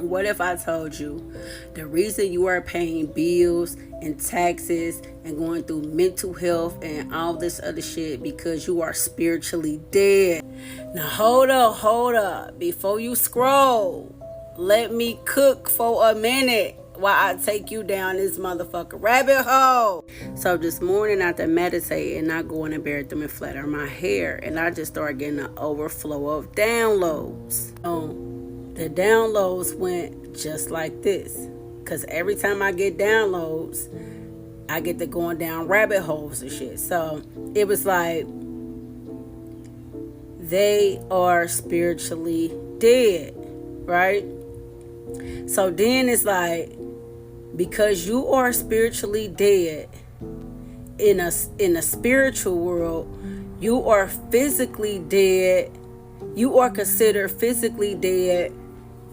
What if I told you the reason you are paying bills and taxes and going through mental health and all this other shit because you are spiritually dead? Now hold up. Before you scroll, let me cook for a minute while I take you down this motherfucker rabbit hole. So this morning after meditating, I go in the bathroom and flatter my hair, and I just start getting an overflow of downloads. The downloads went just like this, because every time I get downloads, I get to going down rabbit holes and shit. So it was like, they are spiritually dead, right? So then it's like, because you are spiritually dead in a spiritual world, you are physically dead. You are considered physically dead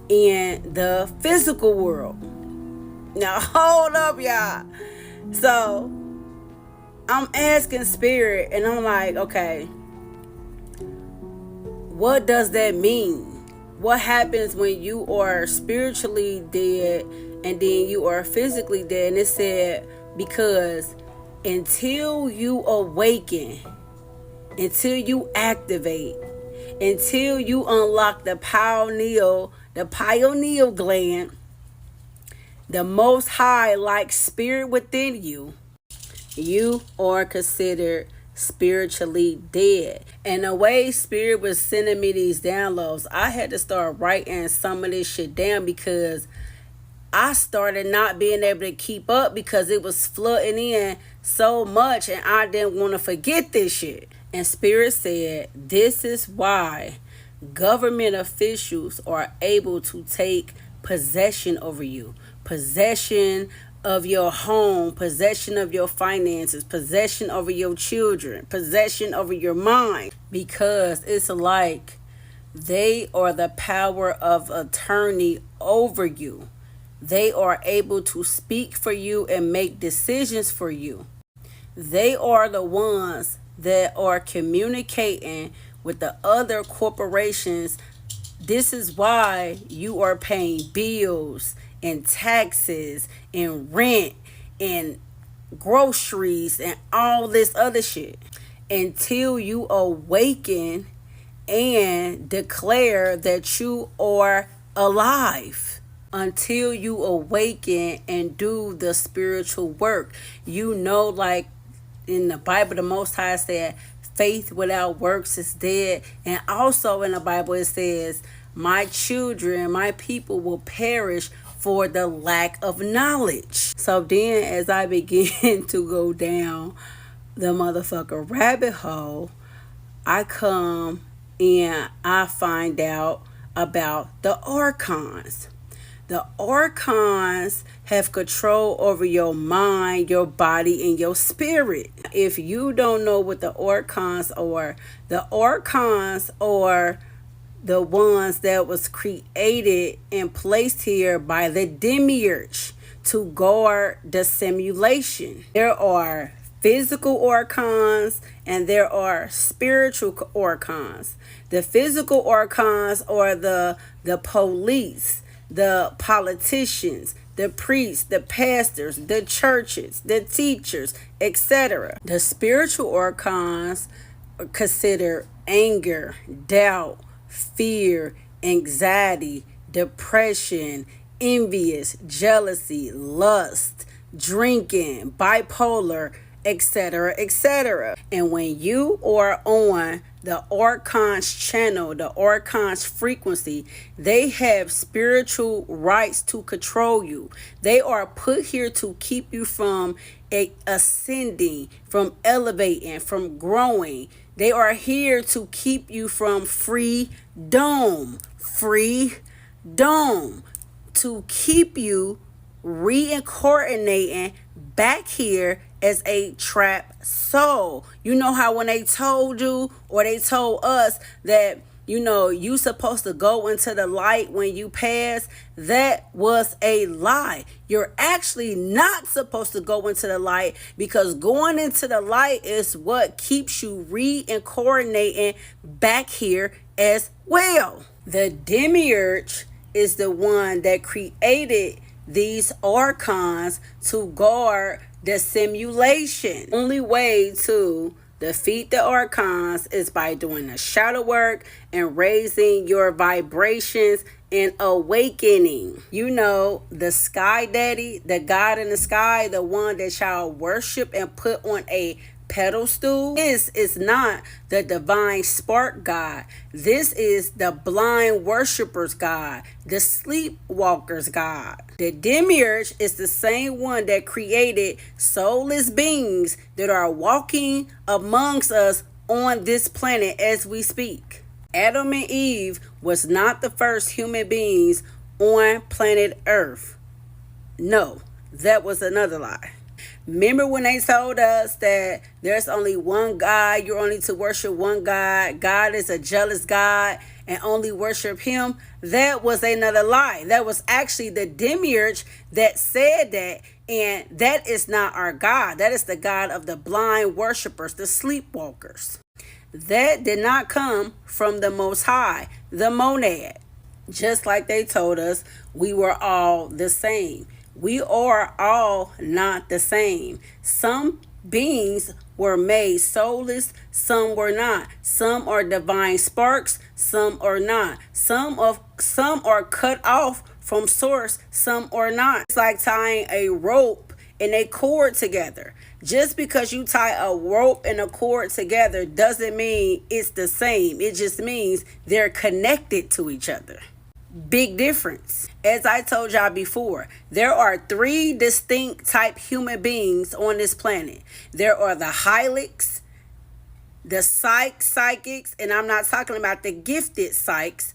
in the physical world. Now hold up, y'all. So I'm asking spirit, and I'm like, okay, what does that mean? What happens when you are spiritually dead and then you are physically dead? And it said, because until you awaken, until you activate, until you unlock the pineal gland, the Most High, like spirit within you, you are considered spiritually dead. And the way spirit was sending me these downloads, I had to start writing some of this shit down, because I started not being able to keep up because it was flooding in so much, and I didn't want to forget this shit. And spirit said, this is why government officials are able to take possession over you, possession of your home, possession of your finances, possession over your children, possession over your mind, because it's like they are the power of attorney over you. They are able to speak for you and make decisions for you. They are the ones that are communicating with the other corporations. This is why you are paying bills and taxes and rent and groceries and all this other shit, until you awaken and declare that you are alive. Until you awaken and do the spiritual work. You know, like in the Bible, the Most High said, faith without works is dead. And also in the Bible it says, my children, my people will perish for the lack of knowledge. So then as I begin to go down the motherfucker rabbit hole, I come and I find out about the archons. The archons have control over your mind, your body, and your spirit. If you don't know what the archons are the ones that was created and placed here by the demiurge to guard the simulation. There are physical archons and there are spiritual archons. The physical archons are the police, the politicians, the priests, the pastors, the churches, the teachers, etc. The spiritual archons consider anger, doubt, fear, anxiety, depression, envious, jealousy, lust, drinking, bipolar, etc., etc. And when you are on the archon's channel, the archon's frequency, they have spiritual rights to control you. They are put here to keep you from ascending, from elevating, from growing. They are here to keep you from freedom, to keep you reincarnating back here as a trapped soul. You know how when they told you, or they told us that, you know, you supposed to go into the light when you pass? That was a lie. You're actually not supposed to go into the light, because going into the light is what keeps you reincarnating back here as well. The demiurge is the one that created these archons to guard the simulation. Only way to defeat the archons is by doing the shadow work and raising your vibrations and awakening. You know, the sky daddy, the God in the sky, the one that y'all worship and put on a pedestal. This is not the divine spark God. This is the blind worshipers God, the sleepwalkers God. The demiurge is the same one that created soulless beings that are walking amongst us on this planet as we speak. Adam and Eve was not the first human beings on planet Earth. No, that was another lie. Remember when they told us that there's only one God, you're only to worship one God, God is a jealous God, and only worship him? That was another lie. That was actually the demiurge that said that, and that is not our God. That is the God of the blind worshipers, the sleepwalkers. That did not come from the Most High, the monad. Just like they told us we were all the same. We are all not the same. Some beings were made soulless, some were not. Some are divine sparks, some are not. Some are cut off from source, some are not. It's like tying a rope and a cord together. Just because you tie a rope and a cord together doesn't mean it's the same. It just means they're connected to each other. Big difference. As I told y'all before, there are 3 distinct type human beings on this planet. There are the Hylics, the psychics, and I'm not talking about the gifted psychics,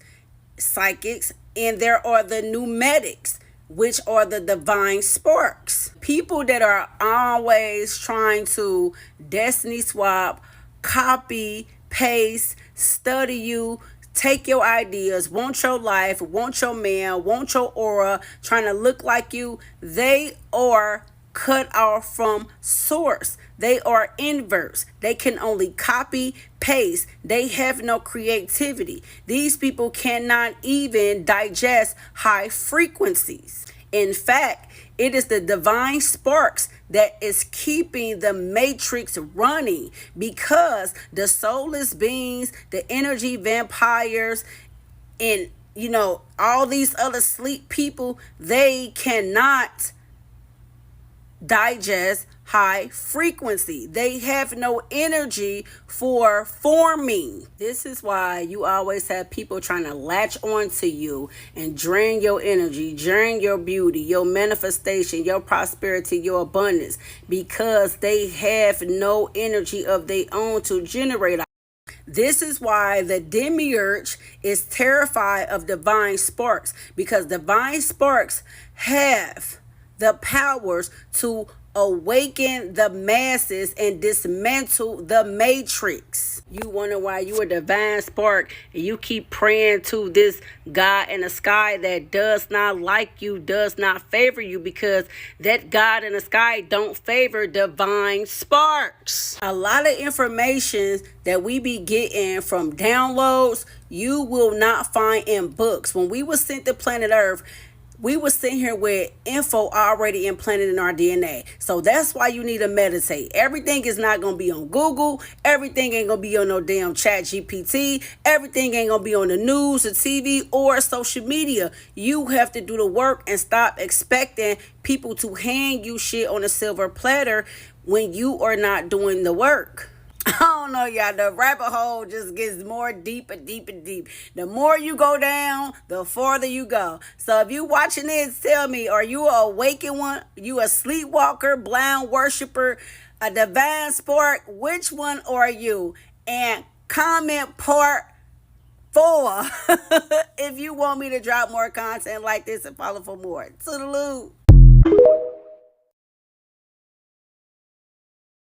and there are the pneumatics, which are the divine sparks. People that are always trying to destiny swap, copy, paste, study you, take your ideas, want your life, want your man, want your aura, trying to look like you. They are cut off from source. They are inverts. They can only copy, paste. They have no creativity. These people cannot even digest high frequencies. In fact, it is the divine sparks that is keeping the matrix running, because the soulless beings, the energy vampires, and all these other sleep people, they cannot digest high frequency. They have no energy for forming. This is why you always have people trying to latch onto you and drain your energy, drain your beauty, your manifestation, your prosperity, your abundance, because they have no energy of their own to generate. This is why the demiurge is terrified of divine sparks, because divine sparks have the powers to awaken the masses and dismantle the matrix. You wonder why you a divine spark and you keep praying to this God in the sky that does not like you, does not favor you, because that God in the sky don't favor divine sparks. A lot of information that we be getting from downloads, you will not find in books. When we were sent to planet Earth, we were sitting here with info already implanted in our DNA. So that's why you need to meditate. Everything is not going to be on Google. Everything ain't going to be on no damn chat GPT. Everything ain't going to be on the news or TV or social media. You have to do the work and stop expecting people to hand you shit on a silver platter when you are not doing the work. I don't know, y'all. The rabbit hole just gets more deep and deep and deep. The more you go down, the farther you go. So if you watching this, tell me, are you a awakened one? You a sleepwalker, blind worshiper, a divine spark? Which one are you? And comment part 4 if you want me to drop more content like this and follow for more. Toodaloo.